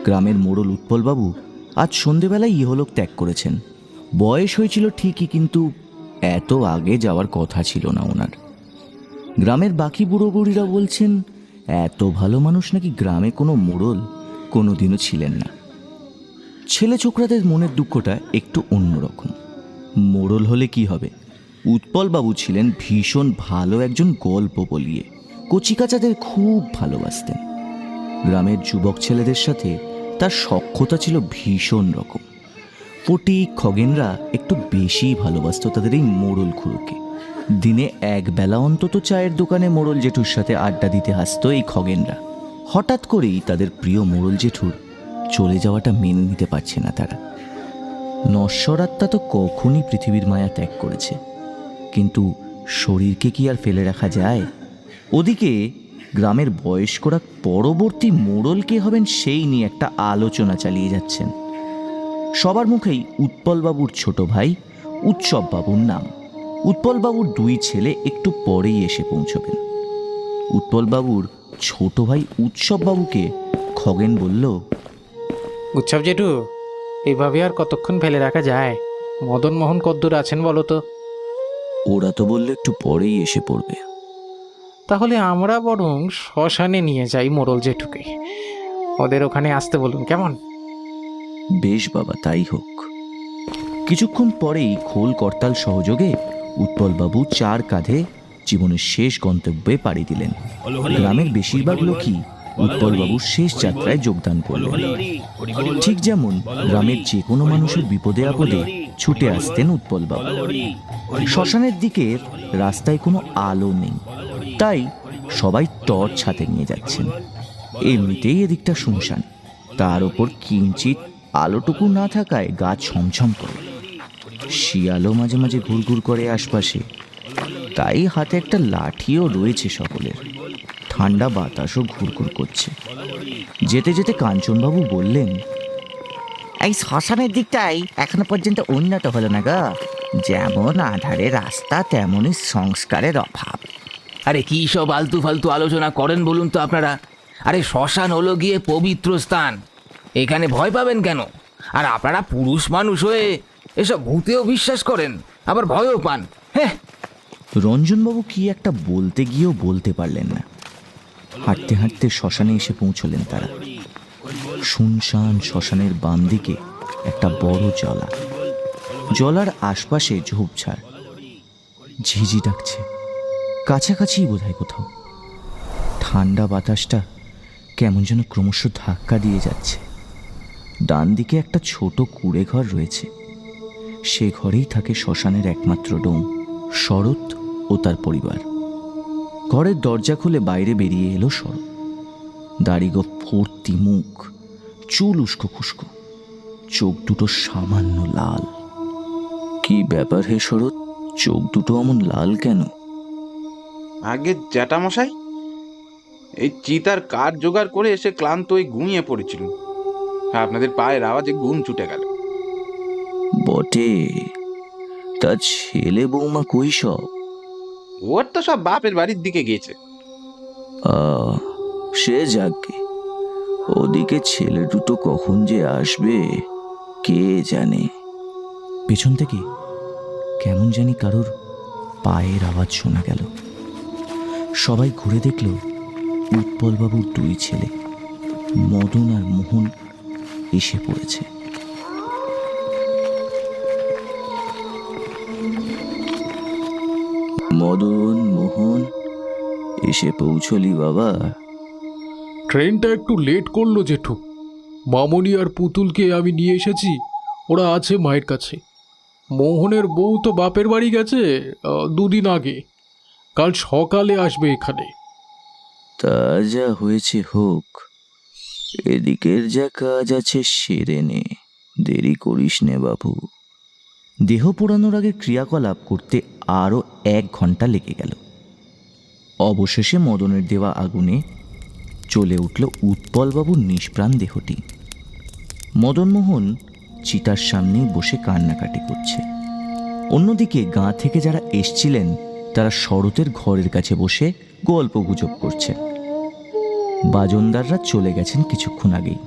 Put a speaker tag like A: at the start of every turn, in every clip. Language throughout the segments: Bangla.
A: গ্রামের মোড়ল উৎপলবাবু আজ সন্ধেবেলায় ইহলোক ত্যাগ করেছেন। বয়স হয়েছিল ঠিকই, কিন্তু এত আগে যাওয়ার কথা ছিল না ওনার। গ্রামের বাকি বুড়ো বুড়িরা বলছেন এত ভালো মানুষ নাকি গ্রামে কোনো মোড়ল কোনোদিনও ছিলেন না। ছেলে ছোকরাদের মনের দুঃখটা একটু অন্যরকম। মোড়ল হলে কি হবে, উৎপলবাবু ছিলেন ভীষণ ভালো একজন গল্প বলিয়ে, কচিকাচাদের খুব ভালোবাসতেন। গ্রামের যুবক ছেলেদের সাথে তার সখ্যতা ছিল ভীষণ রকম। ফটিক খগেনরা একটু বেশি ভালোবাসত তাদের এই মোড়ল খুড়োকে। দিনে এক বেলা অন্তত চায়ের দোকানে মোড়ল জেঠুর সাথে আড্ডা দিতে আসতো এই খগেনরা। হঠাৎ করেই তাদের প্রিয় মোড়ল জেঠুর চলে যাওয়াটা মেনে নিতে পারছে না তারা। নশ্বর আত্মা তো কখনই পৃথিবীর মায়া ত্যাগ করেছে, কিন্তু শরীরকে কি আর ফেলে রাখা যায়? ওদিকে গ্রামের বয়স্করা পরবর্তী মোড়ল কে হবেন সেই নিয়ে একটা আলোচনা চালিয়ে যাচ্ছেন। সবার মুখেই উৎপলবাবুর ছোট ভাই উৎসববাবুর নাম। উৎপলবাবুর দুই ছেলে একটু পরেই এসে পৌঁছবেন। উৎপলবাবুর ছোট ভাই উৎসববাবুকে খগেন বলল,
B: উৎসব জেঠু, এইভাবে আর কতক্ষণ ফেলে রাখা যায়? মদন মোহন কদ্দূর আছেন বলো তো?
A: ওরা তো বললে একটু পরেই এসে পড়বে।
B: তাহলে আমরা বরং শ্মশানে নিয়ে যাই মোড়ল জেঠুকে, ওদের ওখানে আসতে বলুন, কেমন?
A: বেশ বাবা, তাই হোক। কিছুক্ষণ পরেই খোল করতাল সহযোগে উৎপলবাবু চার কাঁধে জীবনের শেষ গন্তব্যে পাড়ি দিলেন। গ্রামের বেশিরভাগ লোকই উৎপলবাবুর শেষ যাত্রায় যোগদান করলেন। ঠিক যেমন গ্রামের যে কোনো মানুষের বিপদে আপদে ছুটে আসতেন উৎপলবাবু। শ্মশানের দিকে রাস্তায় কোনো আলো নেই, তাই সবাই টর্চ হাতে নিয়ে যাচ্ছেন। এমনিতেই এদিকটা শুনশান, তার ওপর কিঞ্চিত আলোটুকু না থাকায় গা ছমছম করে। শিয়ালও মাঝে মাঝে ঘুরঘুর করে আশপাশে, তাই হাতে একটা লাঠিও রয়েছে সকলের। ঠান্ডা বাতাসও ঘুরঘুর করছে। যেতে যেতে কাঞ্চনবাবু বললেন,
C: এই শ্মশানের দিকটাই এখনো পর্যন্ত উন্নত হলো না গো। যেমন আধারে রাস্তা, তেমনই সংস্কারের অভাব।
D: আরে কি সব আলতু ফালতু আলোচনা করেন বলুন তো আপনারা? আরে শ্মশান হলো গিয়ে পবিত্র স্থান, এখানে ভয় পাবেন কেন? আর আপনারা পুরুষ মানুষ হয়ে এসব ভূতেও বিশ্বাস করেন, আবার ভয়ও পান? হ্যাঁ।
A: রঞ্জনবাবু কি একটা বলতে গিয়েও বলতে পারলেন না। হাঁটতে হাঁটতে শ্মশানে এসে পৌঁছলেন তারা। শুনশান শ্মশানের বাম দিকে একটা বড় জলা, জলার আশপাশে ঝোপঝাড়। ঝিঝি ডাকছে, কাছাকাছি বোধহয় কোথাও। ঠান্ডা বাতাসটা কেমন যেন ক্রমশ ধাক্কা দিয়ে যাচ্ছে। ডান দিকে একটা ছোট কুঁড়ে ঘর রয়েছে, সে ঘরেই থাকে শ্মশানের একমাত্র ডোম, শরৎ ও তার পরিবার। ঘরের দরজা খুলে বাইরে বেরিয়ে এলো শরৎ। দাড়িগো ভর্তি মুখ, চুল উস্কো খুস্কো, চোখ দুটো সামান্য লাল। কি ব্যাপার হে শরৎ, চোখ দুটো এমন লাল কেন?
E: আগে জ্যাঠামশাই, এই চিতার কাঠ জোগাড় করে এসে ক্লান্ত হয়ে ঘুমিয়ে পড়েছিল, আপনাদের পায়ের আওয়াজে ঘুম ছুটে গেল।
A: বটে, তা ছেলে বৌমা কই সব?
E: ওর তো সব বাপের বাড়ির দিকে গিয়েছে।
A: সে যাকে, ওদিকে ছেলে দুটো কখন যে আসবে কে জানে। পেছন থেকে কেমন জানি কারোর পায়ের আওয়াজ শোনা গেল। সবাই ঘুরে দেখল উৎপলবাবুর দুই ছেলে মদন আর মোহন এসে পড়েছে। মদন, মোহন, এসে পৌঁছলি বাবা?
F: ট্রেনটা একটু লেট করলো জেঠু। মামনি আর পুতুলকে আমি নিয়ে এসেছি, ওরা আছে মায়ের কাছে। মোহনের বউ তো বাপের বাড়ি গেছে দুদিন আগে, কাল সকালে আসবে এখানে।
A: তা যা হয়েছে হোক, এদিকের যা কাজ আছে সেরে নে, দেরি করিস নে বাবু। দেহ পোড়ানোর আগে ক্রিয়াকলাপ করতে আরও 1 ঘন্টা লেগে গেল। অবশেষে মদনের দেওয়া আগুনে জ্বলে উঠল উৎপলবাবুর নিষ্প্রাণ দেহটি। মদনমোহন চিতার সামনেই বসে কান্নাকাটি করছে। অন্যদিকে গাঁ থেকে যারা এসছিলেন তারা শরতের ঘরের কাছে বসে গল্প গুজব করছেন। বাজনদাররা চলে গেছেন কিছুক্ষণ আগেই।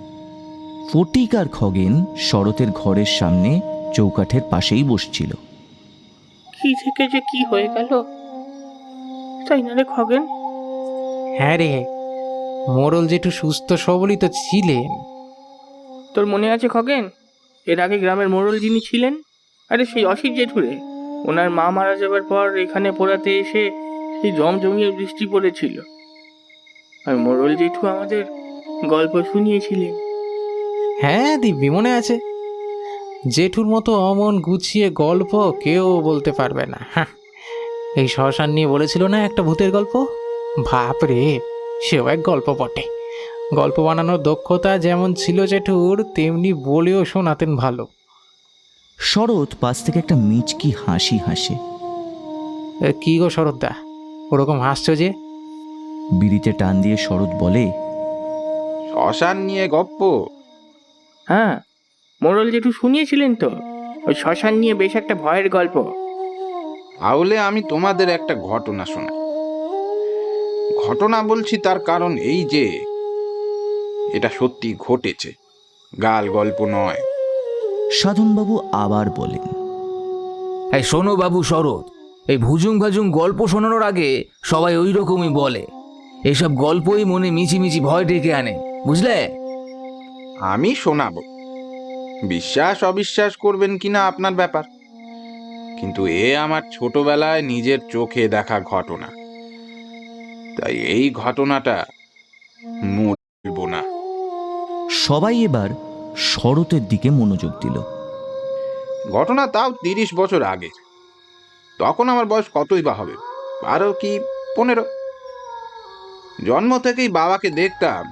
A: ফটিক আর খগেন শরতের ঘরের সামনে চৌকাঠের পাশেই বসছিল।
G: কি থেকে যে কি হয়ে গেল, তাই না রে খগেন?
B: হ্যাঁ রে, মোড়ল জেঠু সুস্থ সবলই তো ছিলেন।
G: তোর মনে আছে খগেন, এর আগে গ্রামের মোড়ল যিনি ছিলেন, আরে সেই অসিত জেঠুরে, ওনার মা মারা যাবার পর এখানে পড়াতে এসে সেই জমজমিয়ে বৃষ্টি পড়েছিল, আর মোড়ল জেঠু আমাদের গল্প শুনিয়েছিলেন।
B: হ্যাঁ দিব্যি মনে আছে। জেঠুর মতো অমন গুছিয়ে গল্প কেউ বলতে পারবে না। হ্যাঁ, এই শ্মশান নিয়ে বলেছিল না একটা ভূতের গল্প? বাপ রে, সেও এক গল্প বটে। গল্প বানানোর দক্ষতা যেমন ছিল জেঠুর, তেমনি বলেও শোনাতেন ভালো।
A: শরৎ পাশ থেকে একটা মিচকি হাসি হাসে।
B: কি গো শরৎদা, ওরকম হাসছো যে?
A: বিড়িতে টান দিয়ে শরৎ বলে,
E: শ্মশান নিয়ে গপ্প?
G: হ্যাঁ, মোড়ল জেঠু শুনিয়েছিলেন তো, ওই শ্মশান নিয়ে বেশ একটা ভয়ের গল্প।
E: তাহলে আমি তোমাদের একটা ঘটনা শোনাই। ঘটনা বলছি তার কারণ এই যে এটা সত্যি ঘটেছে, গাল গল্প নয়।
A: সাধনবাবু আবার বলেন,
D: এই শোনো বাবু শরৎ, এই ভুজুং ভাজুং গল্প শোনানোর আগে সবাই ওই রকমই বলে। এইসব গল্পই মনে মিছিমিছি ভয় ডেকে আনে, বুঝলে?
E: আমি শোনাবো, বিশ্বাস অবিশ্বাস করবেন কিনা আপনার ব্যাপার, কিন্তু এ আমার ছোটবেলায় নিজের চোখে দেখা ঘটনা, তাই এই ঘটনাটা বলবো না।
A: সবাই এবার শরতের দিকে মনোযোগ দিল।
E: ঘটনা তাও 30 বছর আগে। তখন আমার বয়স কতই বা হবে, 12 কি 15। জন্ম থেকেই বাবাকে দেখতাম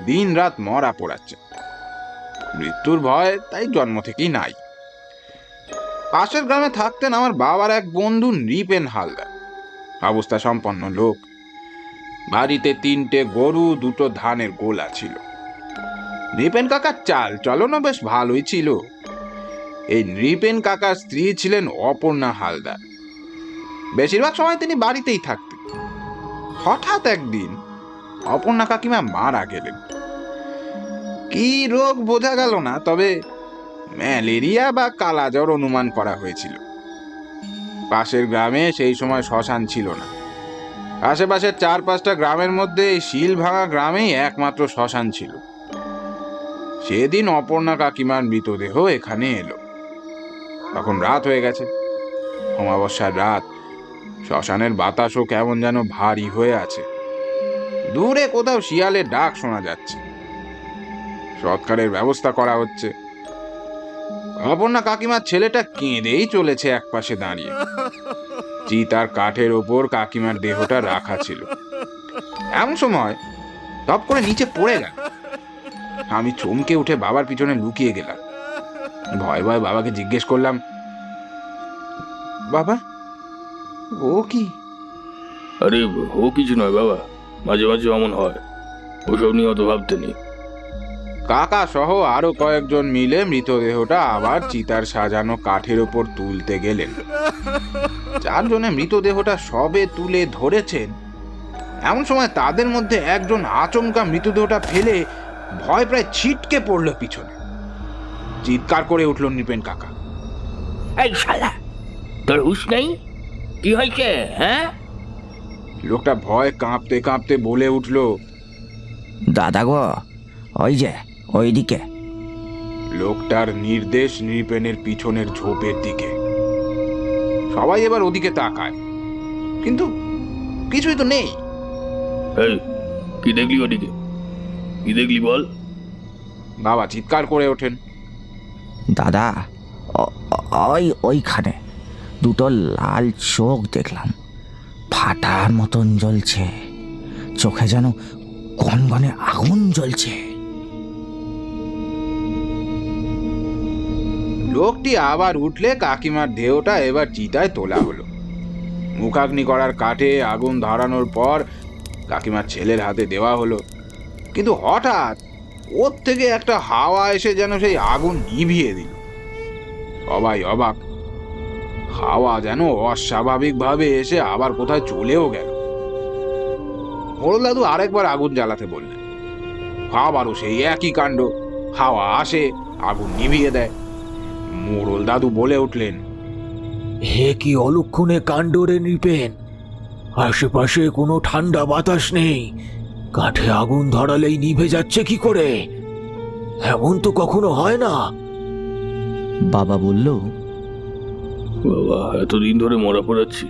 E: দিন রাত মরা পোড়াচ্ছে। মৃত্যুর ভয় তাই জন্ম থেকেই নাই। পাশের গ্রামে থাকতেন আমার বাবার এক বন্ধু নৃপেন হালদার, অবস্থা সম্পন্ন লোক। বাড়িতে 3টে গরু, 2টো ধানের গোলা ছিল। নৃপেন কাকার চাল চলনও বেশ ভালোই ছিল। এই নৃপেন কাকার স্ত্রী ছিলেন অপর্ণা হালদার। বেশিরভাগ সময় তিনি বাড়িতেই থাকতেন। হঠাৎ একদিন অপর্ণা কাকিমা মারা গেলেন। কি রোগ বোঝা গেল না, তবে ম্যালেরিয়া বা কালাজ্বর অনুমান করা হয়েছিল। পাশের গ্রামে সেই সময় শ্মশান ছিল না। আশেপাশের 4-5টা গ্রামের মধ্যে এই শিলভাঙা গ্রামেই একমাত্র শ্মশান ছিল। সেদিন অপর্ণা কাকিমার মৃতদেহ এখানে এলো। তখন রাত হয়ে গেছে, অমাবস্যার রাত। শ্মশানের বাতাসও কেমন যেন ভারী হয়ে আছে। দূরে কোথাও শিয়ালের ডাক শোনা যাচ্ছে। সৎকারের ব্যবস্থা করা হচ্ছে। অপর্ণা কাকিমার ছেলেটা কেঁদেই চলেছে একপাশে দাঁড়িয়ে। চিতার কাঠের ওপর কাকিমার দেহটা রাখা ছিল। এমন সময় টপ করে নিচে পড়ে গেল। আমি চমকে উঠে বাবার পিছনে লুকিয়ে গেলাম। ভয় ভয় বাবাকে জিজ্ঞেস করলাম, বাবা ও কি?
H: আরে ও কিছু নয় বাবা, মাঝে মাঝে অমন হয়, ওসব নিয়ে অত ভাবতে নেই।
E: কাকা সহ আরো কয়েকজন মিলে মৃতদেহটা আবার চিতার সাজানো কাঠের ওপর তুলতে গেলেন। 4 জনে মৃতদেহটা সবে তুলে ধরেছেন, এমন সময় তাদের মধ্যে একজন আচমকা মৃতদেহটা ফেলে ভয় প্রায় ছিটকে পড়ল পিছনে। চিৎকার করে উঠল নৃপেন কাকা,
G: এই শালা, তোর হুঁশ নেই? কি হয়েছে? হ্যাঁ?
E: লোকটা ভয় কাঁপতে কাঁপতে বলে উঠল,
C: দাদা গো, ওই যে ওইদিকে।
E: লোকটার নির্দেশ নৃপেনের পিছনের ঝোপের দিকে। সবাই এবার ওদিকে তাকায়, কিন্তু কিছুই তো নেই।
H: এই কি দেখলি ওদিকে? কি দেখলি বল?
E: বাবা চিৎকার করে ওঠেন,
C: দাদা, ওইখানে 2টো লাল চোখ দেখলাম, ফাটার মতন জ্বলছে, চোখে যেন গনগনে আগুন জ্বলছে।
E: লোকটি আবার উঠলে কাকিমার দেহটা এবার চিতায় তোলা হলো। মুখাগ্নি করার কাঠে আগুন ধরানোর পর কাকিমার ছেলের হাতে দেওয়া হলো। কিন্তু হঠাৎ ওর থেকে একটা হাওয়া এসে যেন সেই আগুন নিভিয়ে দিল। সবাই অবাক। হাওয়া যেন অস্বাভাবিকভাবে এসে আবার কোথায় চলেও গেল। মোড়ল দাদু আরেকবার আগুন জ্বালাতে বললেন। আবারও সেই একই কাণ্ড, হাওয়া আসে, আগুন নিভিয়ে দেয়। মোড়ল দাদু বলে উঠলেন,
I: হে কি অলক্ষণে কাণ্ড রে নৃপেন! আশেপাশে কোনো ঠান্ডা বাতাস নেই, কাঠে আগুন ধরালেই নিভে যাচ্ছে কি করে? এমন তো কখনো হয় না।
A: বাবা বলল,
H: বাবা, এতদিন ধরে মরা পড়াচ্ছি,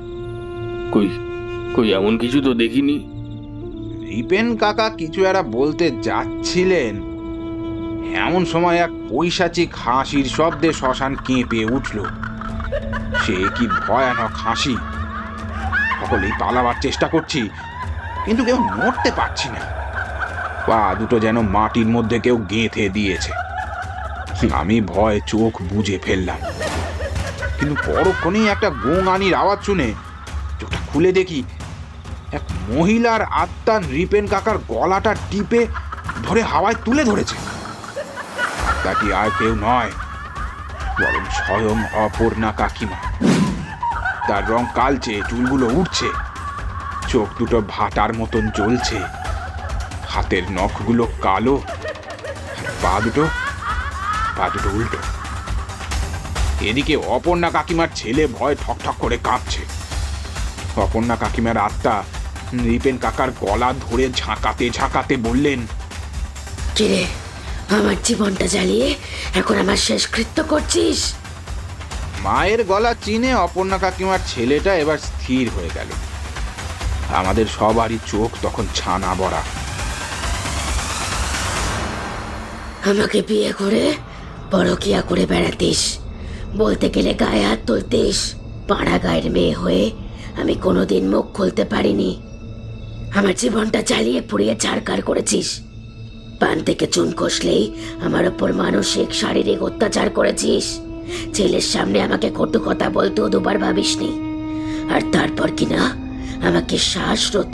H: কই কই এমন কিছু তো দেখিনি।
E: রিপেন কাকা কিছু একটা বলতে যাচ্ছিলেন, এমন সময় এক পৈশাচিক হাসির শব্দে শ্মশান কেঁপে উঠল। সে কি ভয়ানক হাসি! সকলেই পালাবার চেষ্টা করছি, কিন্তু কেউ নড়তে পারছি না। পা দুটো যেন মাটির মধ্যে কেউ গেঁথে দিয়েছে। আমি ভয়ে চোখ বুজে ফেললাম, কিন্তু পরক্ষণেই একটা গোঙানির আওয়াজ শুনে চোখটা খুলে দেখি এক মহিলার আত্মা রিপেন কাকার গলাটা টিপে ধরে হাওয়ায় তুলে ধরেছে। আত্মাটি আর কেউ নয়, বরং স্বয়ং অপর্ণা কাকিমা। তার রং কালচে, চুলগুলো উঠছে, চোখ দুটো ভাটার মতন জ্বলছে, হাতের নখগুলো কালো, আর পা দুটো উল্টো। এদিকে অপর্ণা কাকিমার ছেলে ভয় ঠকঠক করে কাঁপছে। অপর্ণা কাকিমার আত্মা রিপেন কাকার গলা ধরে ঝাঁকাতে ঝাঁকাতে বললেন,
J: কিরে, আমার জীবনটা জ্বালিয়ে এখন আমার শেষকৃত্য করছিস?
E: মায়ের গলা চিনে অপর্ণা কাকিমার ছেলেটা এবার স্থির হয়ে গেল। আমাদের সবারই চোখ তখন ছানা ভরা।
J: আমাকে বিয়ে করে পরকিয়া করে বেড়াতিস, বলতে গেলে গায়ে হাত তুলতিস। পাড়া গায়ের মেয়ে হয়ে আমি কোনোদিন মুখ খুলতে পারিনি। আমার জীবনটা জ্বালিয়ে পুড়িয়ে ছাড়কার করেছিস। পান থেকে চুন কষলেই আমার ওপর মানসিক শারীরিক অত্যাচার করেছিস। ছেলের সামনে আমাকে কটু কথা বলতেও দুবার ভাবিসনি। আর তারপর কিনা আমাকে শ্বাস রোধ